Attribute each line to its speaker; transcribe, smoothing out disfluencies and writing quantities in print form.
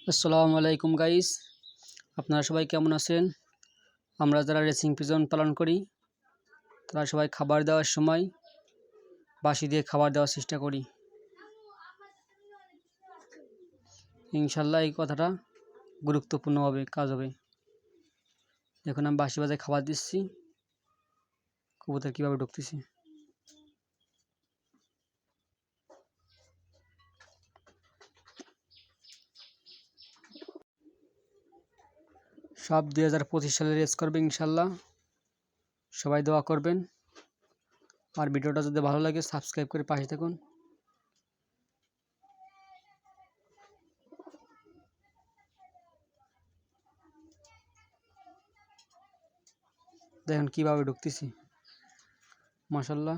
Speaker 1: আসসালামু আলাইকুম গাইস, আপনারা সবাই কেমন আছেন? আমরা যারা রেসিং পিজন পালন করি তারা সবাই খাবার দেওয়ার সময় বাঁশি দিয়ে খাবার দেওয়ার চেষ্টা করি। ইনশাল্লাহ এই কথাটা গুরুত্বপূর্ণভাবে কাজ হবে। এখন আমি বাঁশি বাজায় খাবার দিচ্ছি, কবুতর কীভাবে ঢুকতেছি। সব 2025 সালে রেস করবে ইনশাল্লাহ। সবাই দোয়া করবেন, আর ভিডিওটা যদি ভালো লাগে সাবস্ক্রাইব করে পাশে থাকুন। দেখুন কীভাবে ঢুকতেছি, মাশাল্লাহ।